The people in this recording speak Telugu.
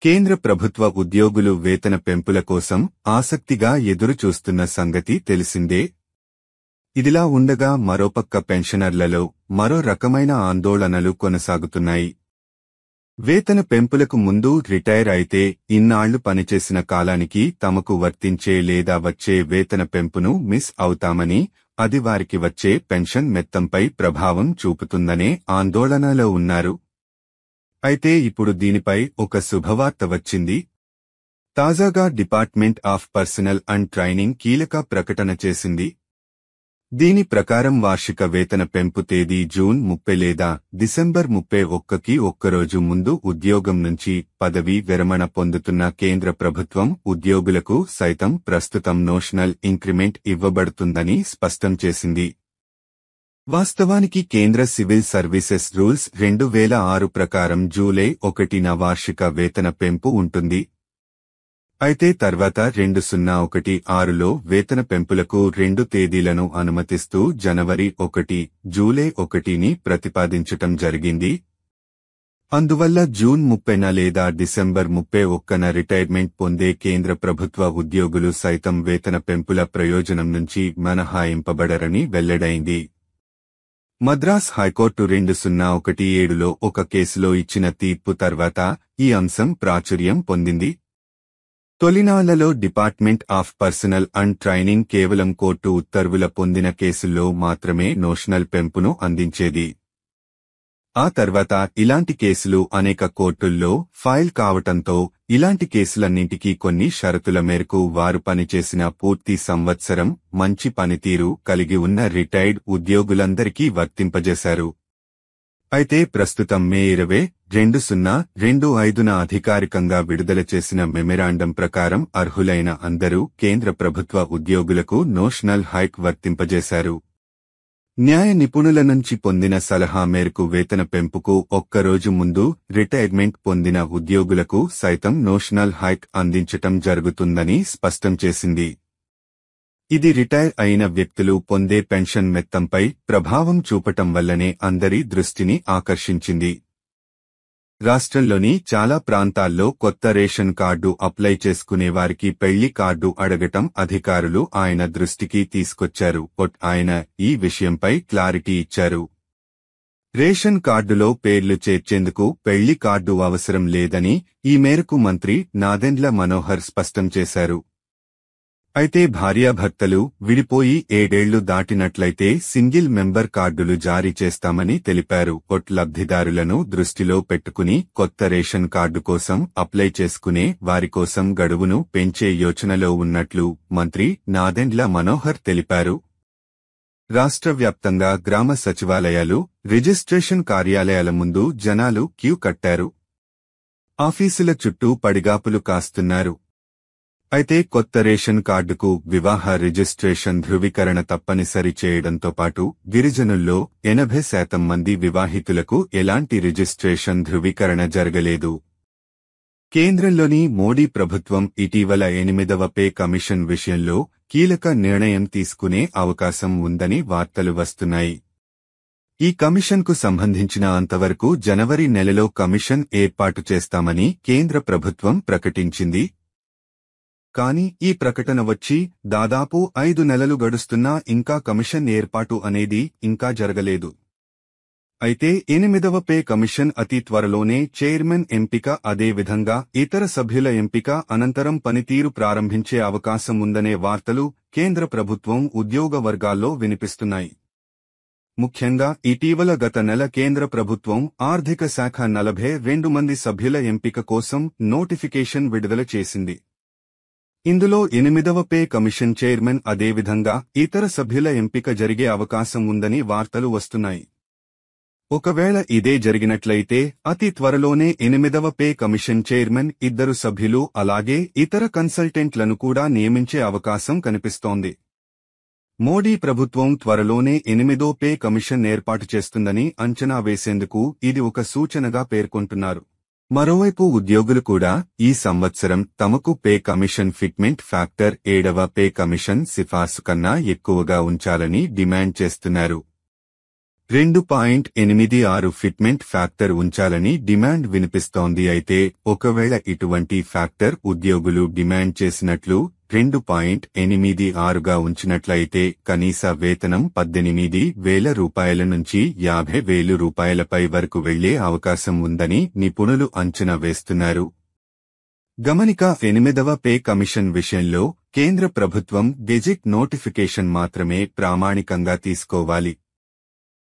కేంద్ర ప్రభుత్వ ఉద్యోగులు వేతన పెంపుల కోసం ఆసక్తిగా ఎదురుచూస్తున్న సంగతి తెలిసిందే. ఇదిలా ఉండగా మరోపక్క పెన్షనర్లలో మరో రకమైన ఆందోళనలు కొనసాగుతున్నాయి. వేతన పెంపులకు ముందు రిటైర్ అయితే ఇన్నాళ్లు పనిచేసిన కాలానికి తమకు వర్తించే లేదా వచ్చే వేతన పెంపును మిస్ అవుతామని, అది వారికి వచ్చే పెన్షన్ మొత్తంపై ప్రభావం చూపుతుందనే ఆందోళనలో ఉన్నారు. అయితే ఇప్పుడు దీనిపై ఒక శుభవార్త వచ్చింది. తాజాగా department of personnel and training కీలక ప్రకటన చేసింది. దీని ప్రకారం వార్షిక వేతన పెంపు తేదీ జూన్ 30 లేదా డిసెంబర్ 31కి ఒక్కరోజు ముందు ఉద్యోగం నుంచి పదవీ విరమణ పొందుతున్న కేంద్ర ప్రభుత్వం ఉద్యోగులకు సైతం ప్రస్తుతం నోషనల్ ఇంక్రిమెంట్ ఇవ్వబడుతుందని స్పష్టం చేసింది. వాస్తవానికి కేంద్ర సివిల్ సర్వీసెస్ రూల్స్ 2006 ప్రకారం జూలై 1న వార్షిక వేతన పెంపు ఉంటుంది. అయితే తర్వాత 2016లో వేతన పెంపులకు 2 తేదీలను అనుమతిస్తూ జనవరి 1, జూలై 1ని ప్రతిపాదించటం జరిగింది. అందువల్ల జూన్ 30న లేదా డిసెంబర్ 31న రిటైర్మెంట్ పొందే కేంద్ర ప్రభుత్వ ఉద్యోగులు సైతం వేతన పెంపుల ప్రయోజనం నుంచి మినహాయింపబడరని వెల్లడైంది. మద్రాస్ హైకోర్టు 2017లో ఒక కేసులో ఇచ్చిన తీర్పు తర్వాత ఈ అంశం ప్రాచుర్యం పొందింది. తొలినాళ్లలో department of personnel and training కేవలం కోర్టు ఉత్తర్వుల పొందిన కేసుల్లో మాత్రమే నోషనల్ పెంపును అందించేది. ఆ తర్వాత ఇలాంటి కేసులు అనేక కోర్టుల్లో ఫైల్ కావటంతో ఇలాంటి కేసులన్నింటికీ కొన్ని షరతుల మేరకు వారు పనిచేసిన పూర్తి సంవత్సరం మంచి పనితీరు కలిగి ఉన్న రిటైర్డ్ ఉద్యోగులందరికీ వర్తింపజేశారు. అయితే ప్రస్తుతం మే 20, 2025న అధికారికంగా విడుదల చేసిన మెమొరాండం ప్రకారం అర్హులైన అందరూ కేంద్ర ప్రభుత్వ ఉద్యోగులకు నోషనల్ హైక్ వర్తింపజేశారు. న్యాయ నిపుణుల నుంచి పొందిన సలహా మేరకు వేతన పెంపుకు ఒక్కరోజు ముందు రిటైర్మెంట్ పొందిన ఉద్యోగులకు సైతం నోషనల్ హైక్ అందించటం జరుగుతుందని స్పష్టం చేసింది. ఇది రిటైర్ అయిన వ్యక్తులు పొందే పెన్షన్ మొత్తంపై ప్రభావం చూపటం వల్లనే అందరి దృష్టిని ఆకర్షించింది. రాష్ట్రంలోని చాలా ప్రాంతాల్లో కొత్త రేషన్ కార్డు అప్లై చేసుకునేవారికి పెళ్లి కార్డు అడగటం అధికారులు ఆయన దృష్టికి తీసుకొచ్చారు. ఆయన ఈ విషయంపై క్లారిటీ ఇచ్చారు. రేషన్ కార్డులో పేర్లు చేర్చేందుకు పెళ్లి కార్డు అవసరం లేదని ఈ మేరకు మంత్రి నాదెండ్ల మనోహర్ స్పష్టం చేశారు. అయితే భార్యాభర్తలు విడిపోయి 7 ఏళ్లు దాటినట్లయితే సింగిల్ మెంబర్ కార్డులు జారీ చేస్తామని తెలిపారు. లబ్ధిదారులను దృష్టిలో పెట్టుకుని కొత్త రేషన్ కార్డు కోసం అప్లై చేసుకునే వారి కోసం గడువును పెంచే యోచనలో ఉన్నట్లు మంత్రి నాదెండ్ల మనోహర్ తెలిపారు. రాష్ట్ర వ్యాప్తంగా గ్రామ సచివాలయాలు, రిజిస్ట్రేషన్ కార్యాలయాల ముందు జనాలు క్యూ కట్టారు. ఆఫీసుల చుట్టూ పడిగాపులు కాస్తున్నారు. అయితే కొత్త రేషన్ కార్డుకు వివాహ రిజిస్ట్రేషన్ ధృవీకరణ తప్పనిసరి చేయడంతో పాటు గిరిజనుల్లో 80% మంది వివాహితులకు ఎలాంటి రిజిస్ట్రేషన్ ధృవీకరణ జరగలేదు. కేంద్రంలోని మోడీ ప్రభుత్వం ఇటీవల 8వ పే కమిషన్ విషయంలో కీలక నిర్ణయం తీసుకునే అవకాశం ఉందని వార్తలు వస్తున్నాయి. ఈ కమిషన్కు సంబంధించిన అంతవరకు జనవరి నెలలో కమిషన్ ఏర్పాటు చేస్తామని కేంద్ర ప్రభుత్వం ప్రకటించింది. కానీ ఈ ప్రకటన వచ్చి దాదాపు 5 నెలలు గడుస్తున్నా ఇంకా కమిషన్ ఏర్పాటు అనేది ఇంకా జరగలేదు. అయితే 8వ పే కమిషన్ అతి త్వరలోనే చైర్మన్ ఎంపిక, అదేవిధంగా ఇతర సభ్యుల ఎంపిక అనంతరం పనితీరు ప్రారంభించే అవకాశం ఉందనే వార్తలు కేంద్ర ప్రభుత్వం ఉద్యోగ వర్గాల్లో వినిపిస్తున్నాయి. ముఖ్యంగా ఇటీవల గత నెల కేంద్ర ప్రభుత్వం ఆర్థిక శాఖ 42 మంది సభ్యుల ఎంపిక కోసం నోటిఫికేషన్ విడుదల చేసింది. ఇందులో 8వ పే కమిషన్ చైర్మన్, అదేవిధంగా ఇతర సభ్యుల ఎంపిక జరిగే అవకాశం ఉందని వార్తలు వస్తున్నాయి. ఒకవేళ ఇదే జరిగినట్లయితే అతి త్వరలోనే 8వ పే కమిషన్ చైర్మన్, 2 సభ్యులు అలాగే ఇతర కన్సల్టెంట్లను కూడా నియమించే అవకాశం కనిపిస్తోంది. మోడీ ప్రభుత్వం త్వరలోనే 8వ పే కమిషన్ ఏర్పాటు చేస్తుందని అంచనా వేసేందుకు ఇది ఒక సూచనగా పేర్కొంటున్నారు. మరోవైపు ఉద్యోగులు కూడా ఈ సంవత్సరం తమకు పే కమిషన్ ఫిట్మెంట్ ఫ్యాక్టర్ 7వ పే కమిషన్ సిఫార్సు కన్నా ఎక్కువగా ఉంచాలని డిమాండ్ చేస్తున్నారు. 2.86 ఫిట్మెంట్ ఫ్యాక్టర్ ఉంచాలని డిమాండ్ వినిపిస్తోంది. అయితే ఒకవేళ ఇటువంటి ఫ్యాక్టర్ ఉద్యోగులు డిమాండ్ చేసినట్లు 2.86గా ఉంచినట్లయితే కనీస వేతనం 18,000 రూపాయల నుంచి 50,000 రూపాయలపై వరకు వెళ్లే అవకాశం ఉందని నిపుణులు అంచనా వేస్తున్నారు. గమనిక 8వ పే కమిషన్ విషయంలో కేంద్ర ప్రభుత్వం గెజిట్ నోటిఫికేషన్ మాత్రమే ప్రామాణికంగా తీసుకోవాలి.